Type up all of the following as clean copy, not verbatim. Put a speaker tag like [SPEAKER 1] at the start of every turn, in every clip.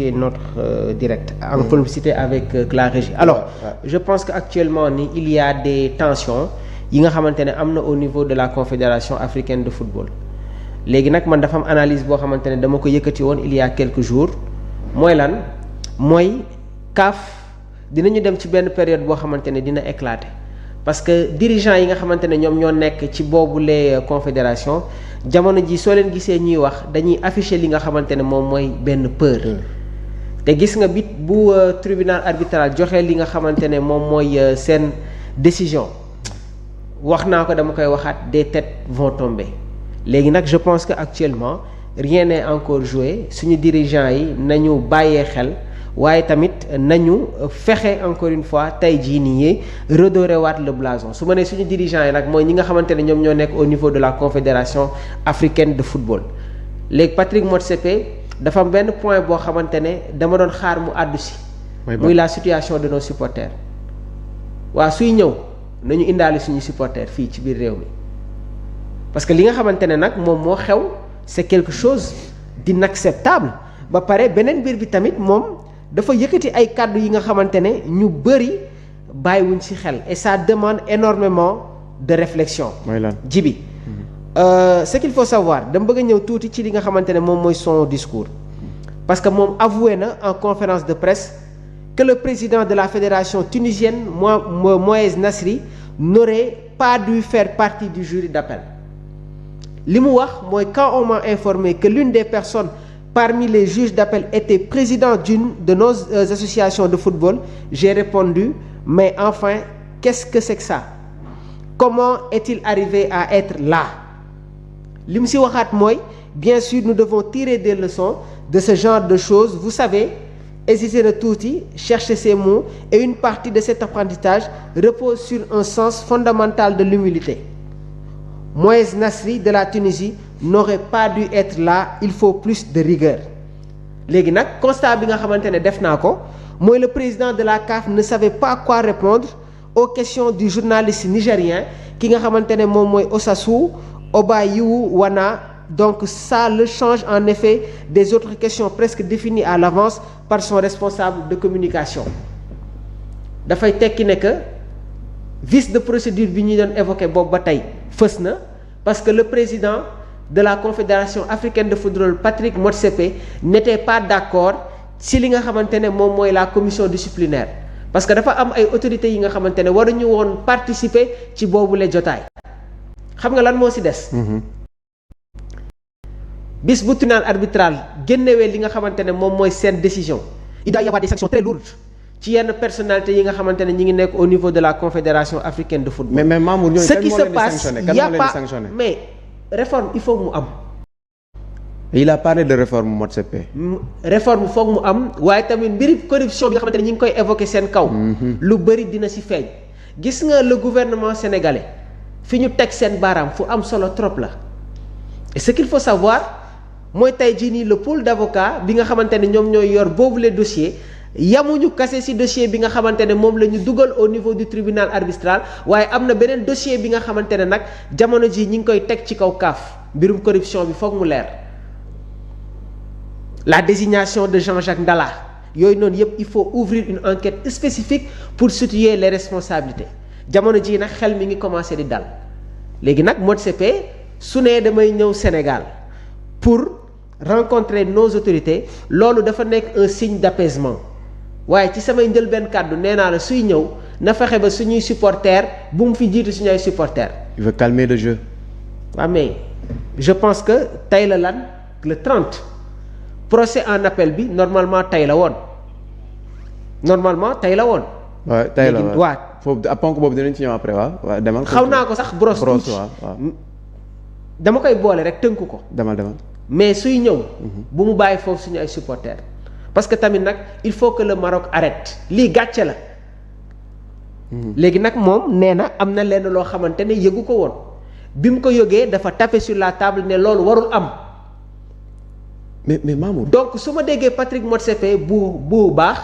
[SPEAKER 1] notre direct en complicité avec la régie. Alors je pense qu'actuellement ni il y a des tensions yi nga xamante ne am na au niveau de la Confédération africaine de football léegi nag man dafa am analyse boo xamante ne dama ko yëkkati woon il y a quelques jours mooy lan mooy CAF dinañu dem ci benn période boo xamante ne dina éclater parce que dirigeants yi nga xamante ne ñoom ñoo nekk ci boobu les confédération jamono ji soo leen gisee ñuy wax dañuy afficher li nga xamante ne moom mooy benn peur te gis nga bit bu tribunal arbitral joxe li nga xamante ne moom mooy seen décision wax naa ko dama koy waxaat des têtes vont tomber léegi nag je pense que actuellement rien n'est encore joué suñu dirigeants yi nañu bàyyee xel waaye tamit nañu fexe encore une fois tey jii nii redorer waat le blason su ma nee suñu dirigeants yi nag mooy ñi nga xamante ne ñoom ñoo nekk au niveau de la Confédération africaine de football léegi Patrick Motsepe dafa am benn point boo xamante ne dama doon xaar mu àddu si muy la situation de nos supporters waa suy ñëw nañu indaale suñu supporters fii ci biir réew mi parce que li nga xamante ne nag moom moo xew c'est quelque chose d'inacceptable ba pare beneen mbir bi tamit moom dafa yëkkati ay kàddu yi nga xamante ne ñu bëri bàyyiwuñ ci xel et ça demande énormément de réflexion jibi ce qu'il faut savoir dama bëgg a ñëw tuuti ci li nga xamante ne moom mooy son discours parce que moom avoué na en conférence de presse que le président de la fédération tunisienne Moïse Nasri n'aurait pas dû faire partie du jury d'appel li mu wax mooy quand on m'a informé que l'une des personnes parmi les juges d'appel était président d'une de nos associations de football j'ai répondu mais enfin qu'est-ce que c'est que ça comment est-il arrivé à être là li mu si waxaat mooy bien sûr nous devons tirer des leçons de ce genre de choses vous savez hésiter na tuuti chercher ses mots et une partie de cet apprentissage repose sur un sens fondamental de l'humilité Moïse Nasri de la Tunisie n'aurait pas dû être là il faut plus de rigueur léegi nag constat bi nga xamante ne def naa ko mooy le président de la CAF ne savait pas quoi répondre aux questions du journaliste nigérien ki nga xamante ne moom mooy Osasu Obayiwu Wana donc ça le change en effet des autres questions presque définies à l'avance par son responsable de communication dafay tekki ne que vice de procédure bi ñuy doon évoqué boobu ba tey fës na parce que le président de la Confédération africaine de football Patrick Motsepe n'était pas d'accord ci li nga xamante ne moom mooy la commission disciplinaire parce que dafa am ay autorités yi nga xamante ne waruñu woon participer ci boobule jotaay xam nga lan moo ci des bis bu tribunal arbitral génnewee li nga xamante ne moom mooy seen décision il doit y avoir des sanctions très lourdes ci yenn personnalités yi nga xamante ne ñi ngi nekk au niveau de la Confédération africaine de football.
[SPEAKER 2] mais Mamour ñooñu
[SPEAKER 1] ce qui se passe
[SPEAKER 2] y a pas
[SPEAKER 1] mais réforme il faut mu am.
[SPEAKER 2] il a parlé de réforme Motsepe.
[SPEAKER 1] réforme foog mu am waaye tamit mbiri corruption bi nga xamante ne ñi ngi koy évoquer seen kaw. lu bëri dina ci feeñ. gis nga le gouvernement sénégalais fi ñu teg seen baaraam fu am solo trop la et ce qu'il faut savoir mooy tey jii nii le pôle d'avocats bi nga xamante ne ñoom ñooy yor boobu les dossiers. yamuñu kase ci dossier bi nga xamante ne moom la ñu dugal au niveau du tribunal arbitral waaye am na beneen dossier bi nga xamante ne nag jamono ji ñi ngi koy teg ci kaw CAF mbirum corruption bi foog mu leer la désignation de Jean-Jacques Ndala yooyu noonu yëpp il faut ouvrir une enquête spécifique pour situer les responsabilités jamono ji nag xel mi ngi commencé di dal léegi nag Motsepe su nee damay ñëw Sénégal pour rencontrer nos autorités loolu dafa nekk un signe d'apaisement waaye ci samay njëlbeen kàddu nee naa la suy ñëw na fexe ba suñuy supporters bu mu fi jiitu suñu ay supporters.
[SPEAKER 2] il veut calmer le jeu.
[SPEAKER 1] waaw mais je pense que tey la lan le 30 procès en appel bi normalement tey la woon normalement tey la woon.
[SPEAKER 2] waaw tey la
[SPEAKER 1] waaw
[SPEAKER 2] foofu à ponk boobu dinañ ci ñëw après waaw demal.
[SPEAKER 1] xaw naa ko sax brosse tuuti
[SPEAKER 2] waaw
[SPEAKER 1] dama koy boole rek tënku ko.
[SPEAKER 2] demal.
[SPEAKER 1] mais suy ñëw. bu mu bàyyi foofu suñu ay supporters. parce que tamit nag il faut que le Maroc arrête lii gàcce la. léegi nag moom nee na am na lenn loo xamante ne yëgu ko woon bi mu ko yëgee dafa taper sur la table ne loolu warul am.
[SPEAKER 2] mais Mamour.
[SPEAKER 1] donc su ma déggee Patrick Motsepe bu baax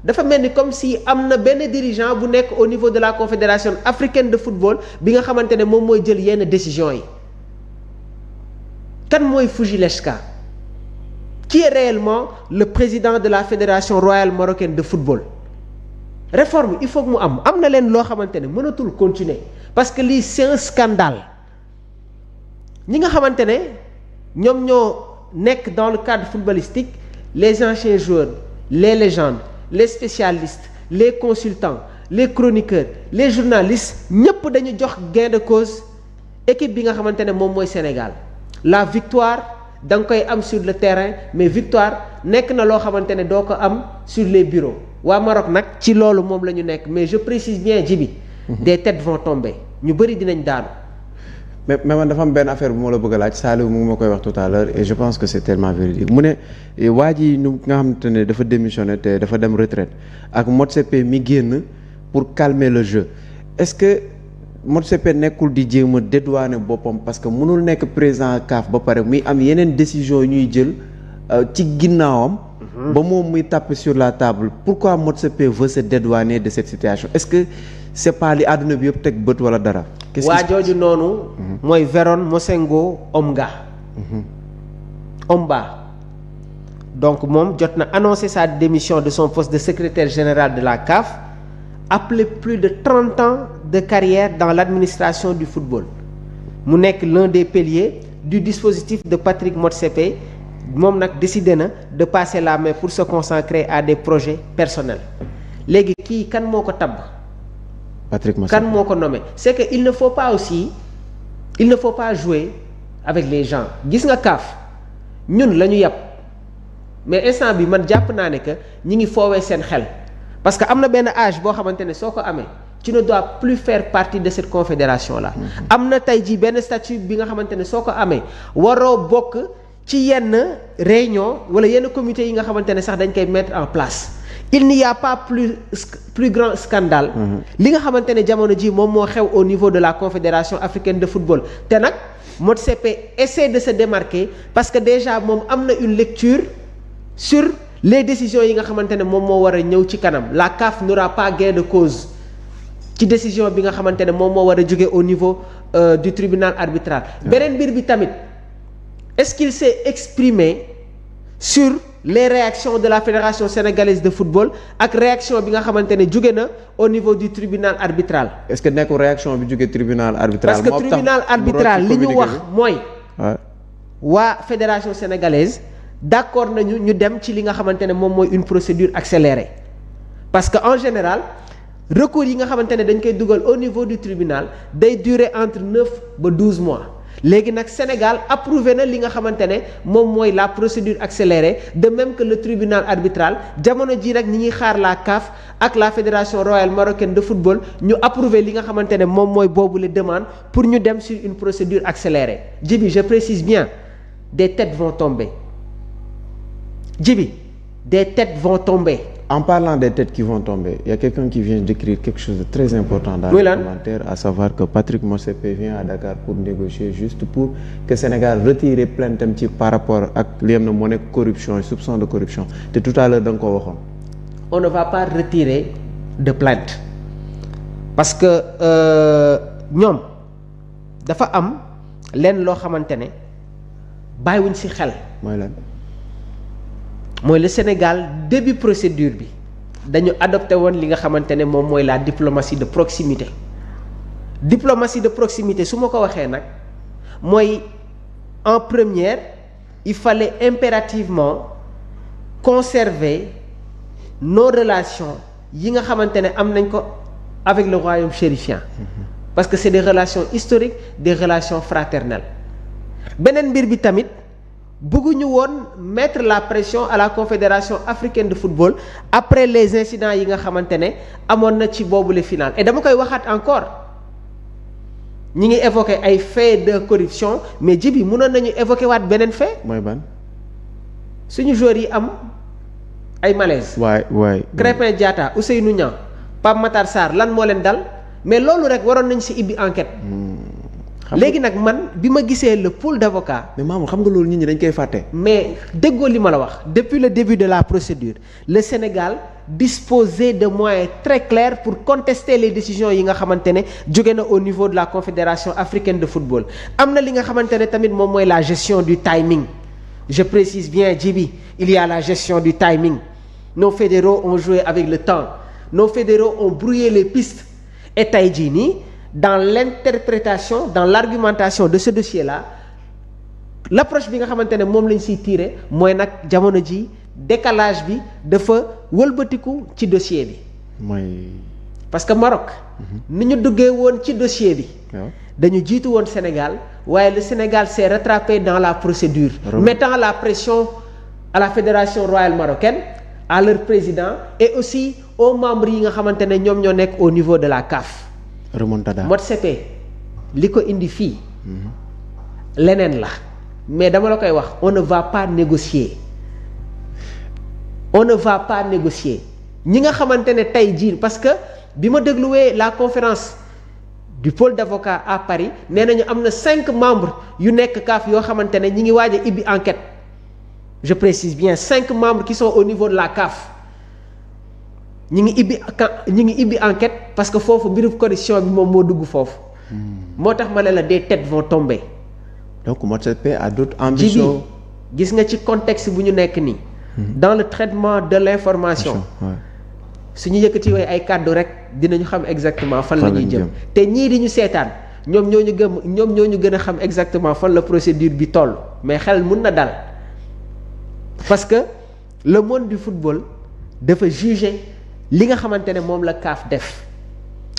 [SPEAKER 1] dafa mel ni comme si am na benn dirigeant bu nekk au niveau de la Confédération africaine de football bi nga xamante ne moom mooy jël yenn décisions yi. kan mooy Fujileshka qui est réellement le président de la fédération royale marocaine de football. Réforme il faut que mu am na leen loo xamante ne mënatul continuer parce que lii c'est un scandale. ñi nga xamante ne ñoom ñoo nekk dans le cadre footballistique les anciens joueurs les légendes les spécialistes les consultants les chroniqueurs les journalistes ñëpp dañu jox gain de cause équipe bi nga xamante ne moom mooy Sénégal la victoire da nga koy am sur le terrain mais victoire nekk na loo xamante ne doo ko am sur les bureaux waa Maroc nag ci loolu moom la ñu nekk mais je précise bien Djibi des têtes vont tomber ñu bëri dinañ daanu.
[SPEAKER 2] mais man dafa am benn affaire bu ma la bëgg a laaj Saliou mu ngi ma koy wax tout à l'heure et je pense que c'est tellement véridique mu ne waa ji ñu nga xamante ne dafa démissionné te dafa dem retraite ak Motsepe mi génn pour calmer le jeu est-ce que Motsepe nekkul di jéem a dédouaner boppam parce que mënul nekk président CAF ba pare muy am yeneen décision ñuy jël ci ginnaawam. ba moom muy taper sur la table pourquoi Motsepe veut se dédouaner de cette situation est-ce que c'est pas li àdduna bi yëpp teg bët wala dara.
[SPEAKER 1] waa jooju noonu. mooy Véron Mosengo Omba donc moom jot na annoncé sa démission de son poste de secrétaire général de la CAF après plus de 30 ans de carrière dans l'administration du football mu nekk l'un des piliers du dispositif de Patrick Motsepe moom nag décidé na de passer la main pour se consacrer à des projets personnels léegi kii kan moo ko tabb
[SPEAKER 2] Patrick Motsepe
[SPEAKER 1] kan moo ko nommé c'est que il ne faut pas jouer avec les gens gis nga CAF ñun la ñu yàpp mais instant bi man jàpp naa ne que ñi ngi foowee seen xel parce que am na benn âge boo xamante ne soo ko amee tu ne dois plus faire partie de cette confédération là am na tey jii benn statut bi nga xamante ne soo ko amee waroo bokk ci yenn réunion wala yenn comité yi nga xamante ne sax dañ koy mettre en place il n'y a pas plus grand scandale li nga xamante ne jamono ji moom moo xew au niveau de la confédération africaine de football te nag Motsepe essaie de se démarquer parce que déjà moom am na une lecture sur les décisions yi nga xamante ne moom moo war a ñëw ci kanam la CAF n'aura pas gain de cause ci décision bi nga xamante ne moom moo war a jóge au niveau du tribunal arbitral beneen mbir bi tamit est-ce qu'il s'est exprimé sur les réactions de la fédération sénégalaise de football ak réaction bi nga xamante ne jóge na au niveau du tribunal arbitral.
[SPEAKER 2] est-ce que nekkul réaction bi jóge tribunal arbitral.
[SPEAKER 1] parce que tribunal arbitral li ñu wax mooy. waa fédération sénégalaise d'accord nañu ñu dem ci li nga xamante ne moom mooy une procédure accélérée parce que en général recours yi nga xamante ne dañ koy dugal au niveau du tribunal day durer entre 9 ba 12 mois. léegi nag Sénégal approuvé na li nga xamante ne moom mooy la procédure accélérée de même que le tribunal arbitral jamono ji nag ñi ñuy xaar la CAF ak la fédération royale marocaine de football ñu approuvé li nga xamante ne moom mooy boobu les demandes pour ñu dem sur une procédure accélérée Djibi je précise bien des têtes vont tomber Djibi des têtes vont tomber.
[SPEAKER 2] En parlant des têtes qui vont tomber, il y a quelqu'un qui vient d'écrire quelque chose de très important dans les commentaires, à savoir que Patrick Motsepe vient à Dakar pour négocier juste pour que Sénégal retire plainte am ci par rapport ak li am na moo nekk corruption et soupçon de corruption te tout à l'heure da nga ko waxoon.
[SPEAKER 1] On ne va pas retirer de plainte parce que ñoom dafa am lenn loo xamante ne bàyyiwuñ ci xel.
[SPEAKER 2] mooy lan.
[SPEAKER 1] mooy le Sénégal début procédure bi dañu adopté woon li nga xamante ne moom mooy la diplomatie de proximité diplomatie de proximité su ma ko waxee nag mooy en première il fallait impérativement conserver nos relations yi nga xamante ne am nañ ko avec le royaume chérifien parce que c'est des relations historiques des relations fraternelles beneen mbir bi tamit bëgguñu woon mettre la pression à la confédération africaine de football après les incidents yi nga xamante ne amoon na ci boobule final et dama koy waxaat encore ñi ngi évoquer ay faits de corruption mais Djibi mënoon nañu évoquer waat beneen fait.
[SPEAKER 2] mooy ban.
[SPEAKER 1] suñu joueurs yi am ay malaise.
[SPEAKER 2] waay
[SPEAKER 1] Krépin Diatta Ousseynou Niang Pape Matar Sarr lan moo leen dal mais loolu rek waroon nañ ci ibbi enquête. léegi nag man bi ma gisee le pool d'avocats.
[SPEAKER 2] mais Mamour xam nga loolu nit ñi dañ koy fàtte.
[SPEAKER 1] mais déggoo li ma la wax depuis le début de la procédure le Sénégal disposait de moyens très clairs pour contester les décisions yi nga xamante ne jóge na au niveau de la confédération africaine de football am na li nga xamante ne tamit moom mooy la gestion du timing Je précise bien, Djibi, il y a la gestion du timing. Nos fédéraux ont joué avec le temps. Nos fédéraux ont brouillé les pistes. Et tey jii nii dans l'interprétation, dans l'argumentation de ce dossier-là, l'approche bi nga xamante ne moom lañ siy tiré mooy nag jamono ji décalage bi dafa wëlbatiku ci dossier bi. Parce que Maroc. ni ñu duggee woon ci dossier bi. dañu jiitu woon Sénégal waaye le Sénégal s'est rattrapé dans la procédure. mettant la pression à la fédération royale marocaine, à leur président et aussi aux membres yi nga xamante ne ñoom ñoo nekk au niveau de la CAF.
[SPEAKER 2] remontada
[SPEAKER 1] Motsepe li ko indi fii. leneen la mais dama la koy wax on ne va pas négocier. on ne va pas négocier ñi nga xamante ne tey jii parce que bi ma dégluwee la conférence du pôle d'avocats à Paris nee nañu am na 5 membres yu nekk CAF yoo xamante ne ñi ngi waaj a ibbi enquête. Je précise bien 5 membres qui sont au niveau de la CAF ñi ngi ibbi enquête parce que foofu mbirum corruption bi moom moo dugg foofu. moo tax ma ne la des têtes vont tomber.
[SPEAKER 2] donc Motsepe a d'autres ambitions.
[SPEAKER 1] gis nga ci contexte bu ñu nekk nii. dans le traitement de l'information. su ñu yëkkatiwee ay kàddu rek dinañu xam exactement fan la ñuy jëm. te ñii di ñu seetaan ñoom ñoo ñu gën a xam exactement fan la procédure bi toll mais xel mun na dal. parce que le monde du football dafa juger li nga xamante ne moom la CAF def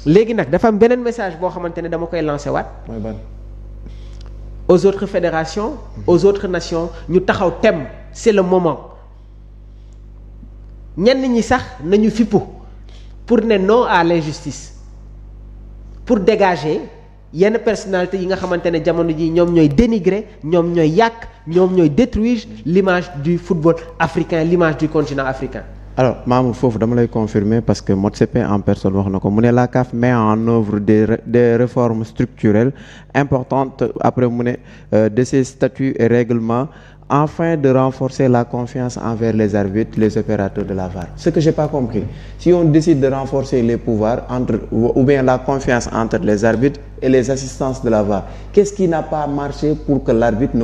[SPEAKER 1] léegi nag dafa am beneen message boo xamante ne dama koy lancer waat.
[SPEAKER 2] mooy ban.
[SPEAKER 1] aux autres fédérations. aux autres nations ñu taxaw tem c'est le moment ñenn ñi sax nañu fippu pour ne non à l'injustice pour dégager yenn personnalité yi nga xamante ne jamono ji ñoom ñooy dénigrer ñoom ñooy yàq ñoom ñooy détruire l'image du football africain, l'image du continent africain.
[SPEAKER 2] Alors Mamour foofu dama lay confirmer parce que Motsepe en personne wax na ko mu ne la CAF met en œuvre des réformes structurelles importantes après mu ne de ses statuts et règlements afin de renforcer la confiance envers les arbitres, les opérateurs de la VAR. Ce que j'ai pas compris, si on décide de renforcer les pouvoirs ou bien la confiance entre les arbitres et les assistances de la VAR, qu'est-ce qui n'a pas marché pour que l'arbitre ne